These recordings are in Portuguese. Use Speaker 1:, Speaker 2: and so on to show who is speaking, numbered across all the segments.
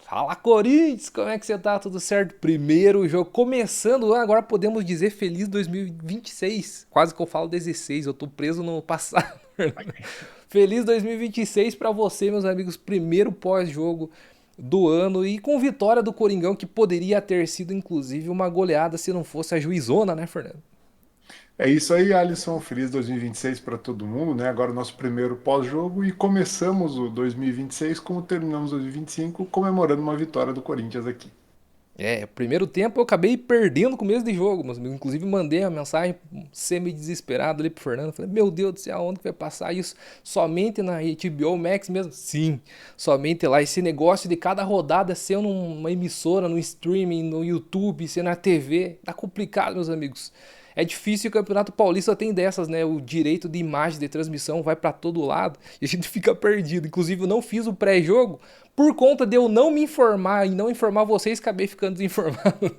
Speaker 1: Fala, Corinthians, como é que você tá? Tudo certo? Primeiro jogo começando, agora podemos dizer feliz 2026. Quase que eu falo 16, eu tô preso no passado. Feliz 2026 pra você, meus amigos. Primeiro pós-jogo do ano e com vitória do Coringão, que poderia ter sido inclusive uma goleada se não fosse a juizona, né, Fernando?
Speaker 2: É isso aí, Alisson. Feliz 2026 para todo mundo, né? Agora o nosso primeiro pós-jogo e começamos o 2026 como terminamos o 2025, comemorando uma vitória do Corinthians aqui.
Speaker 1: Primeiro tempo eu acabei perdendo o começo de jogo, mas inclusive mandei a mensagem semi-desesperado ali pro Fernando. Falei, meu Deus do céu, onde que vai passar isso? Somente na HBO Max mesmo? Sim, somente lá. Esse negócio de cada rodada ser numa emissora, no streaming, no YouTube, ser na TV, tá complicado, meus amigos. É difícil, o Campeonato Paulista tem dessas, né? O direito de imagem de transmissão vai para todo lado e a gente fica perdido. Inclusive, eu não fiz o pré-jogo por conta de eu não me informar e não informar vocês, acabei ficando desinformado.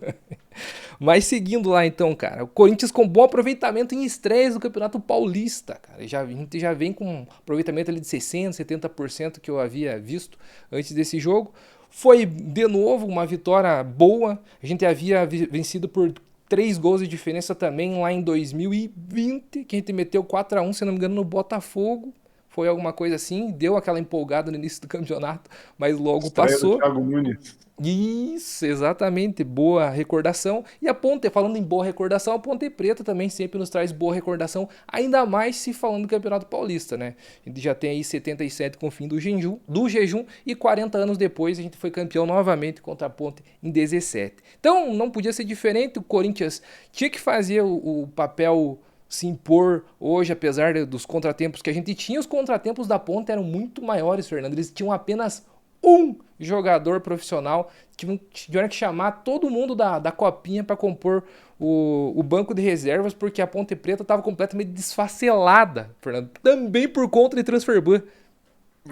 Speaker 1: Mas seguindo lá então, cara, o Corinthians com bom aproveitamento em estreias do Campeonato Paulista, cara. A gente já vem com um aproveitamento ali de 60, 70% que eu havia visto antes desse jogo. Foi de novo uma vitória boa. A gente havia vencido por 3 gols de diferença também lá em 2020, que a gente meteu 4-1, se não me engano, no Botafogo. Foi alguma coisa assim, deu aquela empolgada no início do campeonato, mas logo
Speaker 2: Estreia do
Speaker 1: passou.
Speaker 2: Thiago Nunes.
Speaker 1: Isso, exatamente, boa recordação. E a Ponte, falando em boa recordação, a Ponte Preta também sempre nos traz boa recordação, ainda mais se falando do Campeonato Paulista, né? A gente já tem aí 77 com o fim do jejum e 40 anos depois a gente foi campeão novamente contra a Ponte em 17. Então não podia ser diferente, o Corinthians tinha que fazer o papel se impor hoje, apesar dos contratempos que a gente tinha. Os contratempos da Ponte eram muito maiores, Fernando. Eles tinham apenas um jogador profissional, tiveram que chamar todo mundo da copinha para compor o banco de reservas, porque a Ponte Preta estava completamente desfacelada, Fernando, também por conta de Transferban.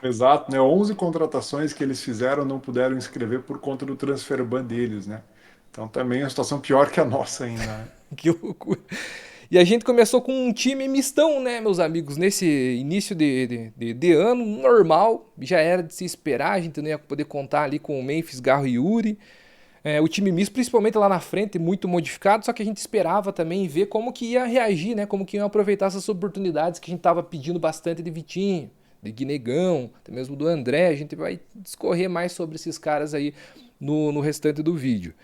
Speaker 2: Exato, né? 11 contratações que eles fizeram não puderam inscrever por conta do transfer ban deles, né? Então também é uma situação pior que a nossa ainda, né?
Speaker 1: Que loucura. E a gente começou com um time mistão, né, meus amigos? Nesse início de ano, normal, já era de se esperar, a gente não ia poder contar ali com o Memphis, Garro e Yuri. O time misto, principalmente lá na frente, muito modificado, só que a gente esperava também ver como que ia reagir, né? Como que iam aproveitar essas oportunidades que a gente estava pedindo bastante de Vitinho, de Guinegão, até mesmo do André. A gente vai discorrer mais sobre esses caras aí no restante do vídeo.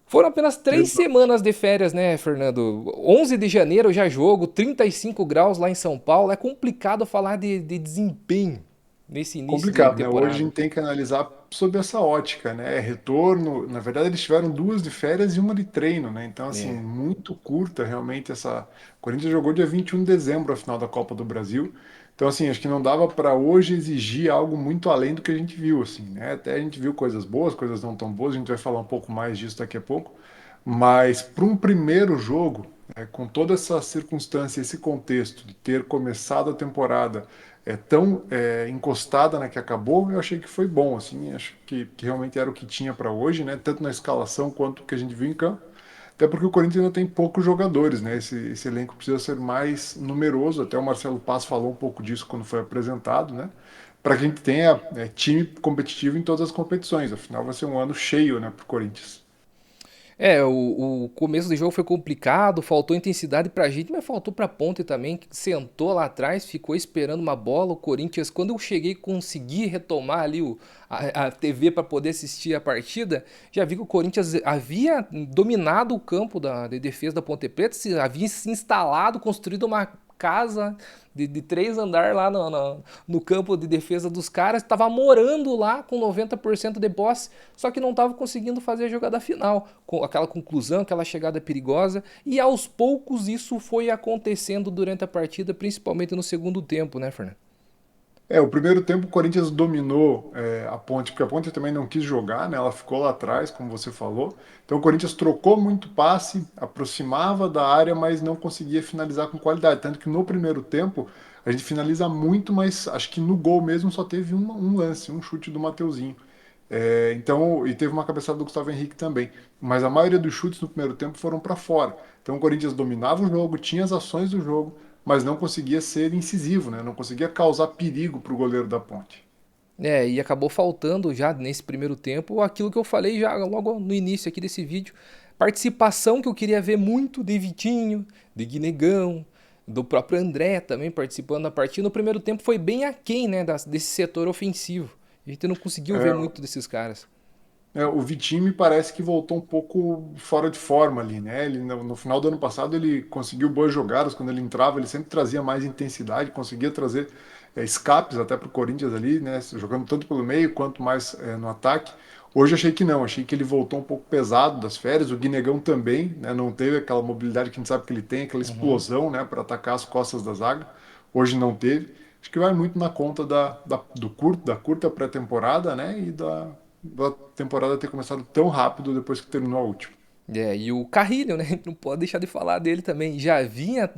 Speaker 1: Foram apenas 3 semanas de férias, né, Fernando? 11 de janeiro já jogo, 35 graus lá em São Paulo. É complicado falar de desempenho nesse início de
Speaker 2: Complicado, né? Hoje a
Speaker 1: temporada.
Speaker 2: gente tem que analisar sob essa ótica, né? Retorno, na verdade eles tiveram duas de férias e uma de treino, né? Então, assim,
Speaker 1: É.
Speaker 2: muito curta realmente essa. O Corinthians jogou dia 21 de dezembro a final da Copa do Brasil. Então, assim, acho que não dava para hoje exigir algo muito além do que a gente viu, assim, né? Até a gente viu coisas boas, coisas não tão boas, a gente vai falar um pouco mais disso daqui a pouco. Mas para um primeiro jogo, com toda essa circunstância, esse contexto de ter começado a temporada tão encostada na que acabou, eu achei que foi bom, assim, acho que realmente era o que tinha para hoje, né? Tanto na escalação quanto o que a gente viu em campo. Até porque o Corinthians ainda tem poucos jogadores, né? Esse elenco precisa ser mais numeroso. Até o Marcelo Paz falou um pouco disso quando foi apresentado, né? Para que a gente tenha time competitivo em todas as competições. Afinal, vai ser um ano cheio, né, para o Corinthians.
Speaker 1: O começo do jogo foi complicado, faltou intensidade pra gente, mas faltou pra Ponte também, que sentou lá atrás, ficou esperando uma bola. O Corinthians, quando eu cheguei, consegui retomar ali a TV para poder assistir a partida, já vi que o Corinthians havia dominado o campo de defesa da Ponte Preta, havia se instalado, construído uma casa de 3 andares lá no campo de defesa dos caras, estava morando lá com 90% de posse, só que não estava conseguindo fazer a jogada final, com aquela conclusão, aquela chegada perigosa, e aos poucos isso foi acontecendo durante a partida, principalmente no segundo tempo, né, Fernando?
Speaker 2: O primeiro tempo o Corinthians dominou a Ponte, porque a Ponte também não quis jogar, né? Ela ficou lá atrás, como você falou. Então o Corinthians trocou muito passe, aproximava da área, mas não conseguia finalizar com qualidade. Tanto que no primeiro tempo a gente finaliza muito, mas acho que no gol mesmo só teve um lance, um chute do Mateuzinho. Então, e teve uma cabeçada do Gustavo Henrique também. Mas a maioria dos chutes no primeiro tempo foram para fora. Então o Corinthians dominava o jogo, tinha as ações do jogo, mas não conseguia ser incisivo, né? Não conseguia causar perigo para o goleiro da Ponte.
Speaker 1: E acabou faltando já nesse primeiro tempo aquilo que eu falei já logo no início aqui desse vídeo. Participação que eu queria ver muito de Vitinho, de Guinegão, do próprio André também participando da partida. No primeiro tempo foi bem aquém, né, desse setor ofensivo. A gente não conseguiu ver
Speaker 2: É,
Speaker 1: muito desses caras.
Speaker 2: o Vitinho me parece que voltou um pouco fora de forma ali, né? Ele, no final do ano passado ele conseguiu boas jogadas, quando ele entrava ele sempre trazia mais intensidade, conseguia trazer escapes até para o Corinthians ali, né? Jogando tanto pelo meio quanto mais no ataque. Hoje achei que não, achei que ele voltou um pouco pesado das férias, o Guinegão também, né? Não teve aquela mobilidade que a gente sabe que ele tem, aquela
Speaker 1: Uhum.
Speaker 2: explosão, né? Para atacar as costas da zaga. Hoje não teve. Acho que vai muito na conta da curta pré-temporada, né? E da temporada ter começado tão rápido depois que terminou a última.
Speaker 1: E o Carrilho, né? Não pode deixar de falar dele também. Já vinha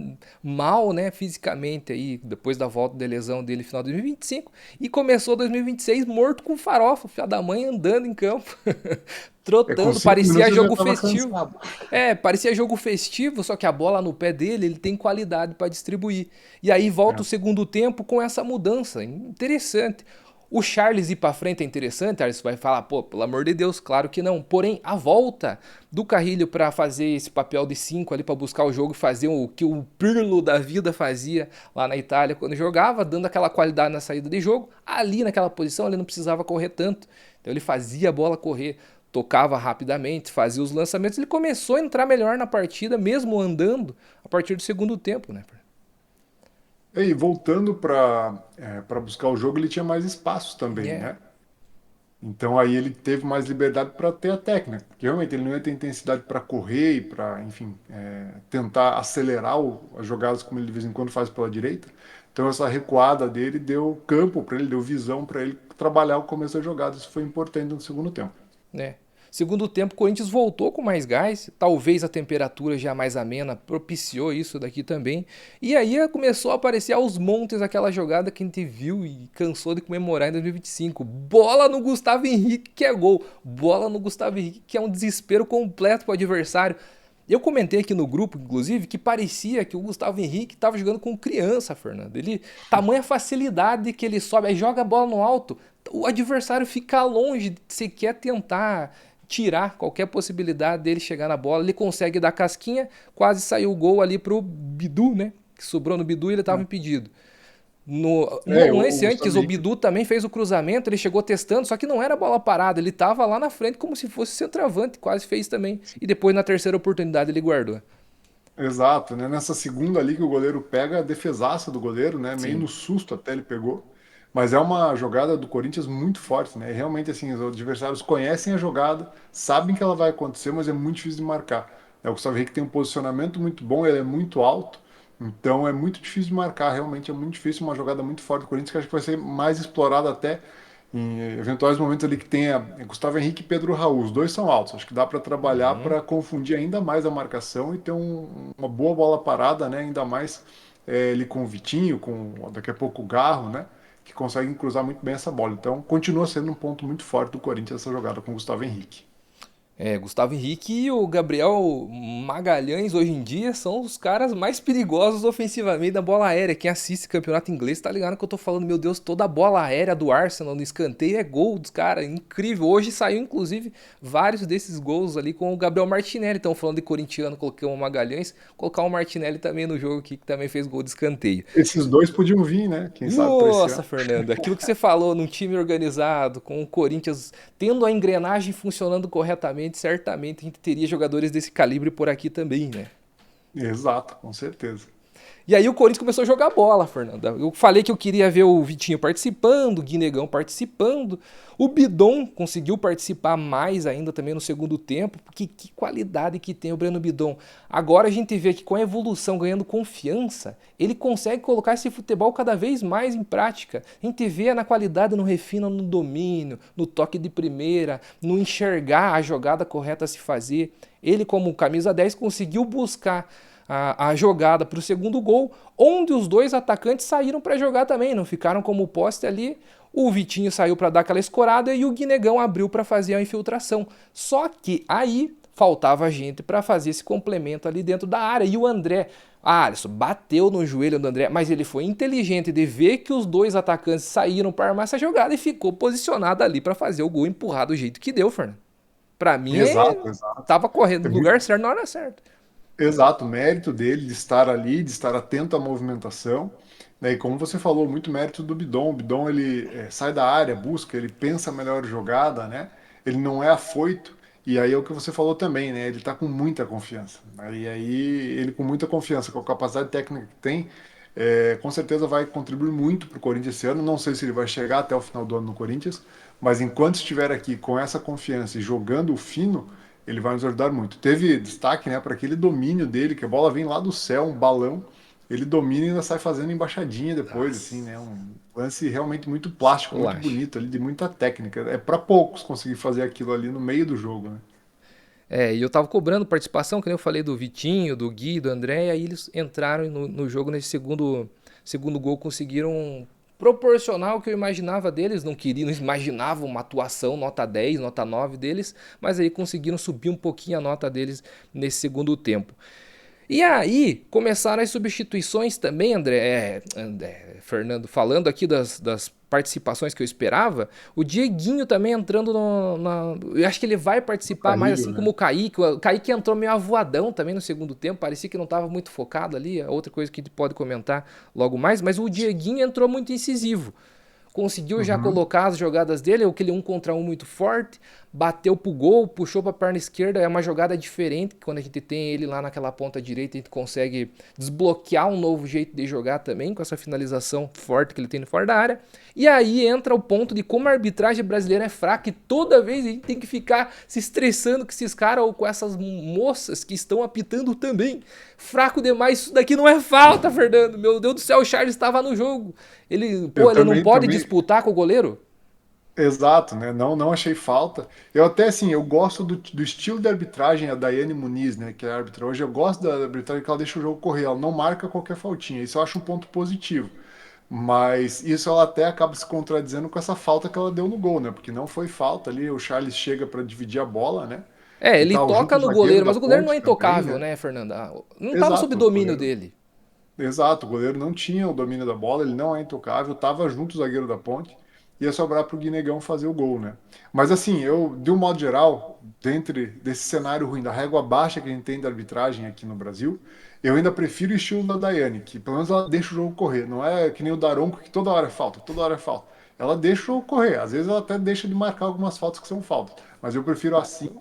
Speaker 1: mal, né, fisicamente aí, depois da volta da lesão dele no final de 2025. E começou 2026 morto com farofa, filho da mãe andando em campo,
Speaker 2: Com
Speaker 1: trotando,
Speaker 2: 5 minutos
Speaker 1: parecia
Speaker 2: eu já
Speaker 1: jogo
Speaker 2: estava
Speaker 1: festivo.
Speaker 2: cansado.
Speaker 1: Parecia jogo festivo, só que a bola no pé dele, ele tem qualidade para distribuir. E aí volta o
Speaker 2: É.
Speaker 1: segundo tempo com essa mudança. Interessante. O Charles ir para frente é interessante, aí você vai falar, pô, pelo amor de Deus, claro que não. Porém, a volta do Carrilho para fazer esse papel de 5 ali para buscar o jogo e fazer o que o Pirlo da vida fazia lá na Itália quando jogava, dando aquela qualidade na saída de jogo, ali naquela posição ele não precisava correr tanto. Então ele fazia a bola correr, tocava rapidamente, fazia os lançamentos, ele começou a entrar melhor na partida, mesmo andando, a partir do segundo tempo, né?
Speaker 2: E voltando para buscar o jogo, ele tinha mais espaços também,
Speaker 1: É,
Speaker 2: né? Então aí ele teve mais liberdade para ter a técnica, porque realmente ele não ia ter intensidade para correr e para, enfim, tentar acelerar as jogadas como ele de vez em quando faz pela direita. Então essa recuada dele deu campo para ele, deu visão para ele trabalhar o começo da jogada. Isso foi importante no segundo tempo.
Speaker 1: né? Segundo tempo, o Corinthians voltou com mais gás, talvez a temperatura já mais amena propiciou isso daqui também. E aí começou a aparecer aos montes aquela jogada que a gente viu e cansou de comemorar em 2025. Bola no Gustavo Henrique que é gol, bola no Gustavo Henrique que é um desespero completo para o adversário. Eu comentei aqui no grupo, inclusive, que parecia que o Gustavo Henrique estava jogando com criança, Fernando. Ele, tamanha facilidade que ele sobe, aí joga a bola no alto, o adversário fica longe de sequer tentar tirar qualquer possibilidade dele chegar na bola. Ele consegue dar casquinha, quase saiu o gol ali pro Bidu, né? Que sobrou no Bidu e ele estava impedido. Um
Speaker 2: O
Speaker 1: lance antes,
Speaker 2: Gustavo
Speaker 1: o
Speaker 2: Henrique.
Speaker 1: Bidu também fez o cruzamento, ele chegou testando, só que não era bola parada, ele estava lá na frente como se fosse centroavante, quase fez também. E depois na terceira oportunidade ele guardou.
Speaker 2: Exato, né? Nessa segunda ali que o goleiro pega a defesaça do goleiro, né? Meio
Speaker 1: Sim.
Speaker 2: no susto até ele pegou. Mas é uma jogada do Corinthians muito forte, né? E realmente, assim, os adversários conhecem a jogada, sabem que ela vai acontecer, mas é muito difícil de marcar. O Gustavo Henrique tem um posicionamento muito bom, ele é muito alto, então é muito difícil de marcar. Realmente é muito difícil, uma jogada muito forte do Corinthians, que acho que vai ser mais explorada até em eventuais momentos ali que tenha Gustavo Henrique e Pedro Raul. Os dois são altos, acho que dá para trabalhar
Speaker 1: Uhum.
Speaker 2: para confundir ainda mais a marcação e ter uma boa bola parada, né? Ainda mais ele com o Vitinho, com daqui a pouco o Garro, né? Que conseguem cruzar muito bem essa bola. Então continua sendo um ponto muito forte do Corinthians essa jogada com o Gustavo Henrique.
Speaker 1: Gustavo Henrique e o Gabriel Magalhães hoje em dia são os caras mais perigosos ofensivamente da bola aérea. Quem assiste campeonato inglês tá ligado que eu tô falando, meu Deus, toda a bola aérea do Arsenal no escanteio é gol dos caras, incrível. Hoje saiu inclusive vários desses gols ali com o Gabriel Martinelli. Então falando de corintiano, coloquei o Magalhães, colocar o Martinelli também no jogo aqui que também fez gol de escanteio.
Speaker 2: Esses dois podiam vir, né? Quem sabe para esse
Speaker 1: Nossa,
Speaker 2: ano.
Speaker 1: Fernando, aquilo que você falou num time organizado, com o Corinthians tendo a engrenagem funcionando corretamente, certamente a gente teria jogadores desse calibre por aqui também, né?
Speaker 2: Exato, com certeza.
Speaker 1: E aí o Corinthians começou a jogar bola, Fernanda. Eu falei que eu queria ver o Vitinho participando, o Guinegão participando. O Bidon conseguiu participar mais ainda também no segundo tempo, porque que qualidade que tem o Breno Bidon. Agora a gente vê que com a evolução, ganhando confiança, ele consegue colocar esse futebol cada vez mais em prática. A gente vê na qualidade, no refino, no domínio, no toque de primeira, no enxergar a jogada correta a se fazer. Ele, como camisa 10, conseguiu buscar a jogada para o segundo gol, onde os dois atacantes saíram para jogar também, não ficaram como poste ali. O Vitinho saiu para dar aquela escorada e o Guinegão abriu para fazer a infiltração. Só que aí faltava gente para fazer esse complemento ali dentro da área. E o André, Alisson, bateu no joelho do André, mas ele foi inteligente de ver que os dois atacantes saíram para armar essa jogada e ficou posicionado ali para fazer o gol, empurrar do jeito que deu, Fernando. Para mim,
Speaker 2: Exato, exato.
Speaker 1: tava correndo
Speaker 2: É
Speaker 1: no
Speaker 2: muito,
Speaker 1: lugar certo na hora certa.
Speaker 2: exato, o mérito dele de estar ali, de estar atento à movimentação, né? E como você falou, muito mérito do Bidon. O Bidon ele sai da área, busca, ele pensa a melhor jogada, né? Ele não é afoito. E aí é o que você falou também, né? Ele tá com muita confiança, né? E aí ele com muita confiança, com a capacidade técnica que tem, com certeza vai contribuir muito para o Corinthians esse ano. Não sei se ele vai chegar até o final do ano no Corinthians, mas enquanto estiver aqui com essa confiança e jogando o fino, ele vai nos ajudar muito. Teve destaque, né, para aquele domínio dele, que a bola vem lá do céu, um balão, ele domina e ainda sai fazendo embaixadinha depois, assim,
Speaker 1: Nossa,
Speaker 2: né? Um lance realmente muito plástico, muito
Speaker 1: esculacho.
Speaker 2: bonito ali, de muita técnica. É para poucos conseguir fazer aquilo ali no meio do jogo, né?
Speaker 1: E eu tava cobrando participação, que nem eu falei do Vitinho, do Gui, do André, e aí eles entraram no jogo nesse segundo gol, conseguiram proporcionar o que eu imaginava deles, não queriam, não imaginavam uma atuação nota 10, nota 9 deles, mas aí conseguiram subir um pouquinho a nota deles nesse segundo tempo. E aí começaram as substituições também, Fernando, falando aqui das participações que eu esperava, o Dieguinho também entrando eu acho que ele vai
Speaker 2: Do
Speaker 1: participar mais
Speaker 2: Carrilho,
Speaker 1: assim como
Speaker 2: né?
Speaker 1: o Kaique entrou meio avoadão também no segundo tempo, parecia que não estava muito focado ali, é outra coisa que a gente pode comentar logo mais, mas o Dieguinho entrou muito incisivo, conseguiu já
Speaker 2: Uhum.
Speaker 1: colocar as jogadas dele, aquele 1 contra 1 muito forte, bateu pro gol, puxou pra perna esquerda, é uma jogada diferente, quando a gente tem ele lá naquela ponta direita, a gente consegue desbloquear um novo jeito de jogar também, com essa finalização forte que ele tem no fora da área. E aí entra o ponto de como a arbitragem brasileira é fraca e toda vez a gente tem que ficar se estressando com esses caras ou com essas moças que estão apitando também. Fraco demais, isso daqui não é falta, Fernando. Meu Deus do céu, o Charles estava no jogo.
Speaker 2: Eu
Speaker 1: Ele não
Speaker 2: também,
Speaker 1: pode
Speaker 2: também,
Speaker 1: disputar com o goleiro?
Speaker 2: exato, né? Não, não achei falta. Eu até, assim, eu gosto do estilo de arbitragem, a Daiane Muniz, né, que é a árbitra hoje, eu gosto da arbitragem que ela deixa o jogo correr, ela não marca qualquer faltinha. Isso eu acho um ponto positivo. Mas isso ela até acaba se contradizendo com essa falta que ela deu no gol, né? Porque não foi falta ali, o Charles chega para dividir a bola, né? E
Speaker 1: Ele
Speaker 2: tal, junto
Speaker 1: toca
Speaker 2: o
Speaker 1: no
Speaker 2: zagueiro
Speaker 1: goleiro,
Speaker 2: da
Speaker 1: mas o goleiro não é
Speaker 2: ponte também,
Speaker 1: intocável,
Speaker 2: né?
Speaker 1: né, Fernanda? Não estava sob
Speaker 2: Exato, o
Speaker 1: domínio
Speaker 2: goleiro.
Speaker 1: dele.
Speaker 2: Exato, o goleiro não tinha o domínio da bola, ele não é intocável, tava junto o zagueiro da ponte, ia sobrar pro Guinegão fazer o gol, né? Mas assim, eu, de um modo geral, dentro desse cenário ruim, da régua baixa que a gente tem da arbitragem aqui no Brasil, eu ainda prefiro o estilo da Daiane, que pelo menos ela deixa o jogo correr, não é que nem o Daronco que toda hora é falta, toda hora é falta. Ela deixa o jogo correr, às vezes ela até deixa de marcar algumas faltas que são faltas, mas eu prefiro assim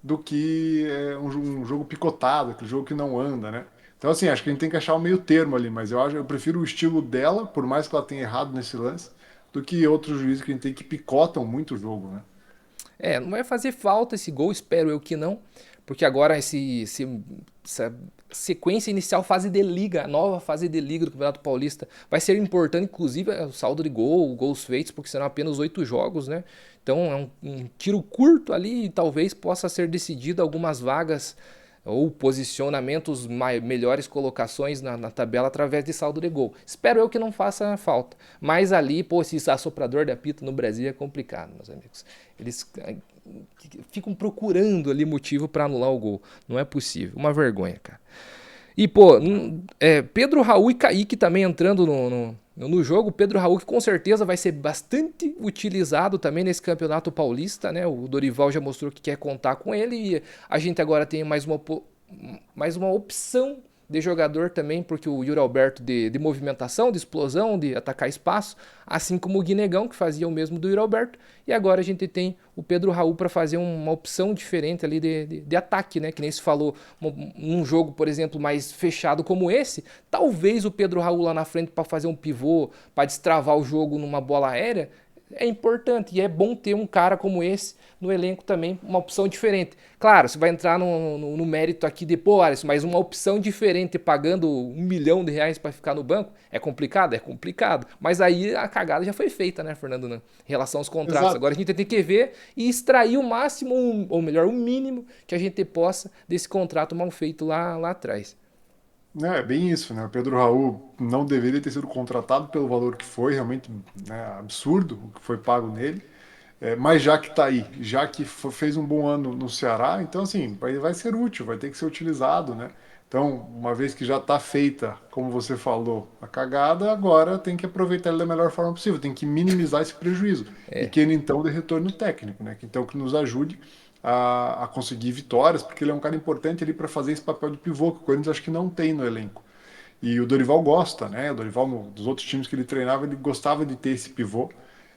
Speaker 2: do que um jogo picotado, aquele jogo que não anda, né? Então, assim, acho que a gente tem que achar o meio termo ali, mas eu prefiro o estilo dela, por mais que ela tenha errado nesse lance, do que outros juízes que a gente tem que picotam muito o jogo, né?
Speaker 1: Não vai fazer falta esse gol, espero eu que não, porque agora essa sequência inicial, fase de liga, a nova fase de liga do Campeonato Paulista, vai ser importante, inclusive, o saldo de gols feitos, porque serão apenas 8 jogos, né? Então é um tiro curto ali e talvez possa ser decidido algumas vagas ou posicionamentos, melhores colocações na tabela através de saldo de gol. Espero eu que não faça falta. Mas ali, pô, esse assoprador de apito no Brasil é complicado, meus amigos. Eles ficam procurando ali motivo para anular o gol. Não é possível. Uma vergonha, cara. E, pô, Pedro Raul e Kaique também entrando no jogo. Pedro Raul que com certeza vai ser bastante utilizado também nesse campeonato paulista, né? O Dorival já mostrou que quer contar com ele e a gente agora tem mais uma opção de jogador também, porque o Yuri Alberto de movimentação, de explosão, de atacar espaço, assim como o Guinegão, que fazia o mesmo do Yuri Alberto, e agora a gente tem o Pedro Raul para fazer uma opção diferente ali de ataque, né? Que nem se falou, num jogo, por exemplo, mais fechado como esse, talvez o Pedro Raul lá na frente para fazer um pivô, para destravar o jogo numa bola aérea, é importante e é bom ter um cara como esse no elenco também, uma opção diferente. Claro, você vai entrar no mérito aqui de, pô, Alisson, mas uma opção diferente pagando R$ 1 milhão para ficar no banco é complicado? É complicado. Mas aí a cagada já foi feita, né, Fernando, né? Em relação aos contratos.
Speaker 2: Exato.
Speaker 1: Agora a gente tem que ver e extrair o máximo, ou melhor, o mínimo que a gente possa desse contrato mal feito lá atrás.
Speaker 2: É bem isso, né? O Pedro Raul não deveria ter sido contratado pelo valor que foi, realmente, né, absurdo o que foi pago nele. Mas já que está aí, já que fez um bom ano no Ceará, então assim, vai ser útil, vai ter que ser utilizado, né? Então, uma vez que já está feita, como você falou, a cagada, agora tem que aproveitar ele da melhor forma possível, tem que minimizar esse prejuízo. E que ele então dê retorno técnico, né? Então que nos ajude a conseguir vitórias, porque ele é um cara importante ali para fazer esse papel de pivô que o Corinthians acho que não tem no elenco. E o Dorival gosta, né? O Dorival, dos outros times que ele treinava, ele gostava de ter esse pivô.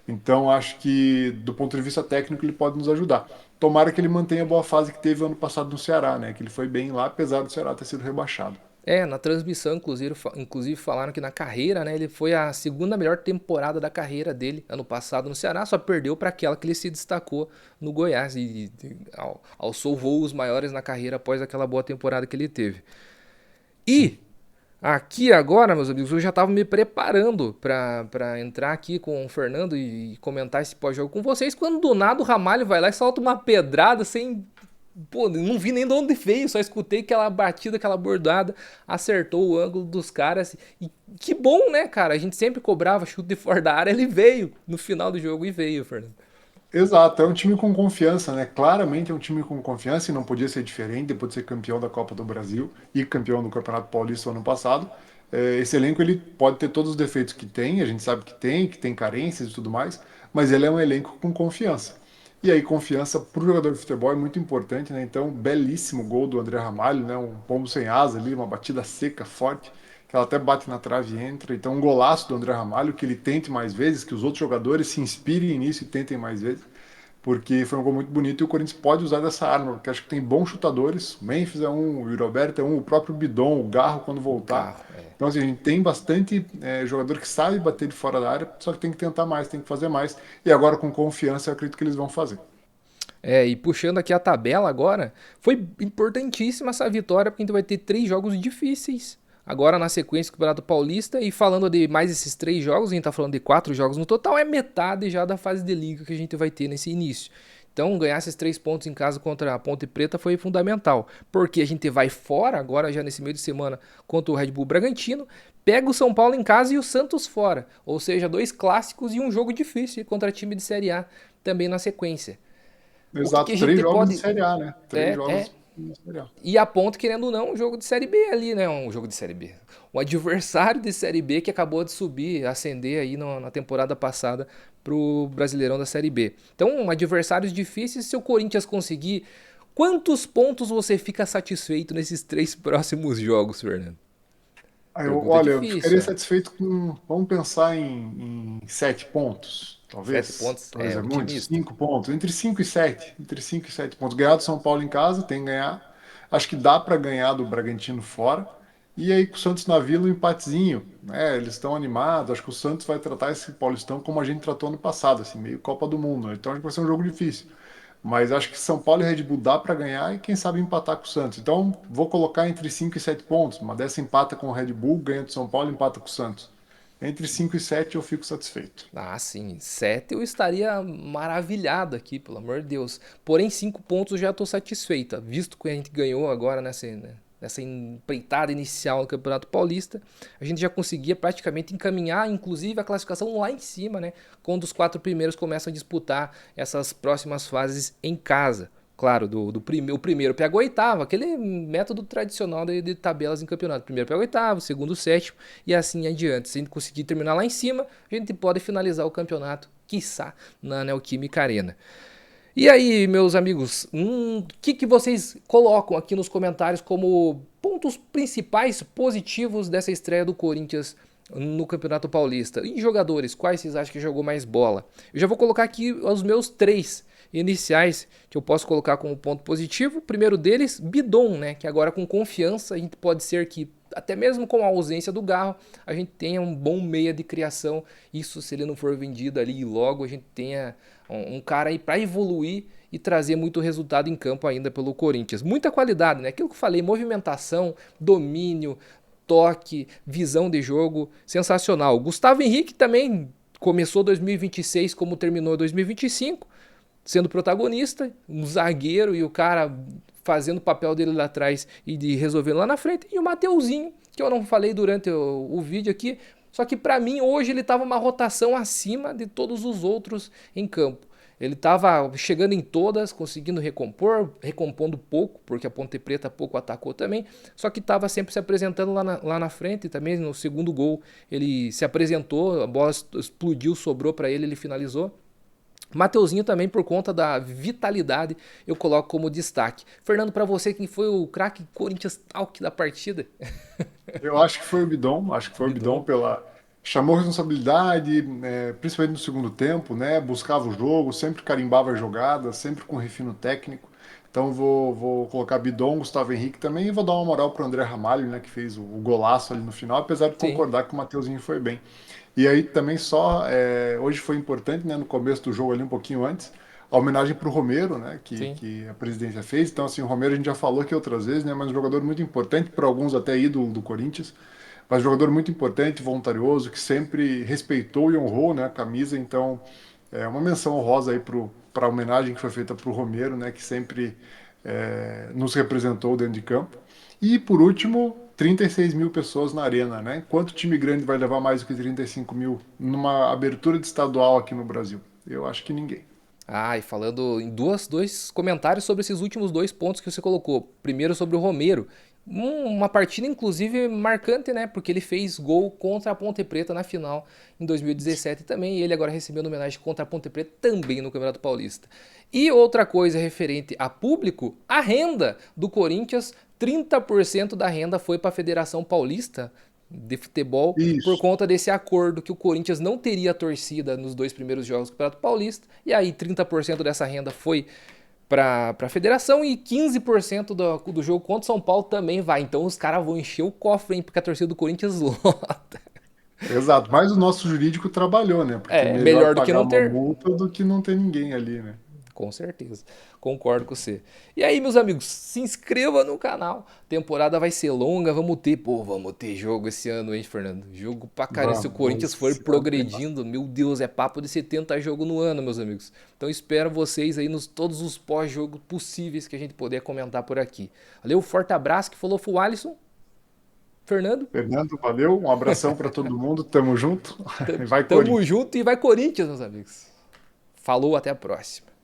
Speaker 2: Então, acho que, do ponto de vista técnico, ele pode nos ajudar. Tomara que ele mantenha a boa fase que teve ano passado no Ceará, né? Que ele foi bem lá, apesar do Ceará ter sido rebaixado.
Speaker 1: Na transmissão, inclusive falaram que na carreira, né, ele foi a segunda melhor temporada da carreira dele ano passado no Ceará, só perdeu para aquela que ele se destacou no Goiás e alçou voos maiores na carreira após aquela boa temporada que ele teve.
Speaker 2: Sim.
Speaker 1: E aqui agora, meus amigos, eu já estava me preparando para entrar aqui com o Fernando e comentar esse pós-jogo com vocês, quando do nada o Ramalho vai lá e solta uma pedrada sem. Pô, não vi nem de onde veio, só escutei aquela batida, aquela bordada, acertou o ângulo dos caras. E que bom, né, cara? A gente sempre cobrava chute de fora da área, ele veio no final do jogo e veio, Fernando.
Speaker 2: Exato, é um time com confiança, né? Claramente é um time com confiança e não podia ser diferente depois de ser campeão da Copa do Brasil e campeão do Campeonato Paulista ano passado. Esse elenco ele pode ter todos os defeitos que tem, a gente sabe que tem carências e tudo mais, mas ele é um elenco com confiança. E aí, confiança para o jogador de futebol é muito importante, né? Então, belíssimo gol do André Ramalho, né? Um pombo sem asa ali, uma batida seca, forte, que ela até bate na trave e entra. Então, um golaço do André Ramalho, que ele tente mais vezes, que os outros jogadores se inspirem nisso e tentem mais vezes, porque foi um gol muito bonito e o Corinthians pode usar dessa arma, porque acho que tem bons chutadores. O Memphis é um, o Roberto é um, o próprio Bidon, o Garro quando
Speaker 1: O
Speaker 2: voltar.
Speaker 1: carro, é.
Speaker 2: Então, assim, a gente tem bastante jogador que sabe bater de fora da área, só que tem que tentar mais, tem que fazer mais. E agora, com confiança, eu acredito que eles vão fazer.
Speaker 1: E puxando aqui a tabela agora, foi importantíssima essa vitória, porque a gente vai ter 3 jogos difíceis agora na sequência do Campeonato Paulista. E falando de mais esses 3 jogos, a gente tá falando de 4 jogos no total, é metade já da fase de liga que a gente vai ter nesse início. Então, ganhar esses 3 pontos em casa contra a Ponte Preta foi fundamental, porque a gente vai fora agora, já nesse meio de semana, contra o Red Bull Bragantino, pega o São Paulo em casa e o Santos fora, ou seja, 2 clássicos e um jogo difícil contra time de Série A também na sequência. O que a
Speaker 2: Exato, três
Speaker 1: gente
Speaker 2: jogos de
Speaker 1: pode.
Speaker 2: Série A, né? Três
Speaker 1: É.
Speaker 2: jogos de Série A.
Speaker 1: E a ponto, querendo ou não, um jogo de Série B ali, né? Um jogo de Série B. Um adversário de Série B que acabou de subir, ascender aí na temporada passada pro Brasileirão da Série B. Então, adversários difíceis, se o Corinthians conseguir. Quantos pontos você fica satisfeito nesses 3 próximos jogos, Fernando? Pergunta
Speaker 2: Olha, eu ficaria
Speaker 1: difícil, ó.
Speaker 2: satisfeito com. Vamos pensar em 7 pontos,
Speaker 1: Sete
Speaker 2: talvez.
Speaker 1: pontos
Speaker 2: Talvez
Speaker 1: é
Speaker 2: é muito.
Speaker 1: otimista.
Speaker 2: 5 pontos. Entre 5 e 7. Entre 5 e 7 pontos. Ganhar do São Paulo em casa, tem que ganhar. Acho que dá para ganhar do Bragantino fora. E aí, com o Santos na Vila, um empatezinho. Né? Eles estão animados. Acho que o Santos vai tratar esse Paulistão como a gente tratou ano passado, assim, meio Copa do Mundo. Então, acho que vai ser um jogo difícil. Mas acho que São Paulo e Red Bull dá para ganhar e quem sabe empatar com o Santos. Então vou colocar entre 5 e 7 pontos. Uma dessa empata com o Red Bull, ganha do São Paulo e empata com o Santos. Entre 5 e 7 eu fico satisfeito.
Speaker 1: Ah, sim. 7 eu estaria maravilhado aqui, pelo amor de Deus. Porém, 5 pontos eu já estou satisfeita. Visto que a gente ganhou agora nessa empreitada inicial do Campeonato Paulista, a gente já conseguia praticamente encaminhar, inclusive, a classificação lá em cima, né? Quando os 4 primeiros começam a disputar essas próximas fases em casa. Claro, o primeiro pega o oitavo, aquele método tradicional de tabelas em campeonato. Primeiro pega o oitavo, segundo o sétimo e assim adiante. Se a gente conseguir terminar lá em cima, a gente pode finalizar o campeonato, quiçá, na Neoquímica Arena. E aí, meus amigos, que vocês colocam aqui nos comentários como pontos principais positivos dessa estreia do Corinthians no Campeonato Paulista? E jogadores, quais vocês acham que jogou mais bola? Eu já vou colocar aqui os meus 3 iniciais que eu posso colocar como ponto positivo. O primeiro deles, Bidon, né? Que agora com confiança a gente pode ser que, até mesmo com a ausência do Garro, a gente tenha um bom meia de criação. Isso se ele não for vendido ali e logo a gente tenha um cara aí para evoluir e trazer muito resultado em campo ainda pelo Corinthians. Muita qualidade, né? Aquilo que eu falei, movimentação, domínio, toque, visão de jogo, sensacional. Gustavo Henrique também começou 2026 como terminou 2025, sendo protagonista, um zagueiro e o cara fazendo o papel dele lá atrás e de resolver lá na frente. E o Mateuzinho, que eu não falei durante o vídeo aqui, só que para mim hoje ele estava uma rotação acima de todos os outros em campo. Ele estava chegando em todas, conseguindo recompor, recompondo pouco, porque a Ponte Preta pouco atacou também, só que estava sempre se apresentando lá na frente. Também no segundo gol ele se apresentou, a bola explodiu, sobrou para ele, ele finalizou. Mateuzinho também, por conta da vitalidade, eu coloco como destaque. Fernando, para você, quem foi o craque Corinthians Talk da partida?
Speaker 2: Eu acho que foi o Bidon, acho que foi o Bidon
Speaker 1: Bidon.
Speaker 2: pela. Chamou responsabilidade, principalmente no segundo tempo, né? Buscava o jogo, sempre carimbava a jogada, sempre com refino técnico. Então vou colocar Bidon, Gustavo Henrique também e vou dar uma moral para o André Ramalho, né? Que fez o golaço ali no final, apesar de
Speaker 1: Sim,
Speaker 2: concordar que o Mateuzinho foi bem. E aí também hoje foi importante, né? No começo do jogo ali, um pouquinho antes, a homenagem para o Romero, né?
Speaker 1: sim.
Speaker 2: Que a presidência fez. Então, assim, o Romero a gente já falou aqui outras vezes, né? Mas um jogador muito importante, para alguns até ídolo do Corinthians. Mas um jogador muito importante, voluntarioso, que sempre respeitou e honrou, né, a camisa. Então, é uma menção honrosa aí para a homenagem que foi feita para o Romero, né, que sempre nos representou dentro de campo. E, por último, 36 mil pessoas na arena, né? Quanto time grande vai levar mais do que 35 mil numa abertura de estadual aqui no Brasil? Eu acho que ninguém.
Speaker 1: Ah, e falando em dois comentários sobre esses últimos dois pontos que você colocou. Primeiro sobre o Romero. Uma partida, inclusive, marcante, né? Porque ele fez gol contra a Ponte Preta na final em 2017 também. E ele agora recebendo homenagem contra a Ponte Preta também no Campeonato Paulista. E outra coisa referente a público, a renda do Corinthians, 30% da renda foi para a Federação Paulista de Futebol por
Speaker 2: Isso.
Speaker 1: conta desse acordo que o Corinthians não teria torcida nos dois primeiros jogos do Campeonato Paulista, e aí 30% dessa renda foi para a federação e 15% do jogo contra o São Paulo também vai. Então os caras vão encher o cofre, hein, porque a torcida do Corinthians lota.
Speaker 2: Exato. Mas o nosso jurídico trabalhou, né? Porque
Speaker 1: É,
Speaker 2: melhor
Speaker 1: melhor do que
Speaker 2: pagar
Speaker 1: não
Speaker 2: uma
Speaker 1: ter.
Speaker 2: multa do que não ter ninguém ali, né?
Speaker 1: Com certeza. Concordo com você. E aí, meus amigos, se inscreva no canal. Temporada vai ser longa, vamos ter jogo esse ano, hein, Fernando? Jogo pra caramba. Se o
Speaker 2: Vamos,
Speaker 1: Corinthians for
Speaker 2: esse ano tem mais.
Speaker 1: progredindo, meu Deus, é papo de 70 jogos no ano, meus amigos. Então espero vocês aí nos todos os pós-jogos possíveis que a gente puder comentar por aqui. Valeu, forte abraço, que falou foi o Alisson. Fernando,
Speaker 2: Fernando, valeu. Um abração para todo mundo. Tamo junto. Vai,
Speaker 1: tamo
Speaker 2: Corinthians.
Speaker 1: junto e vai Corinthians, meus amigos. Falou, até a próxima.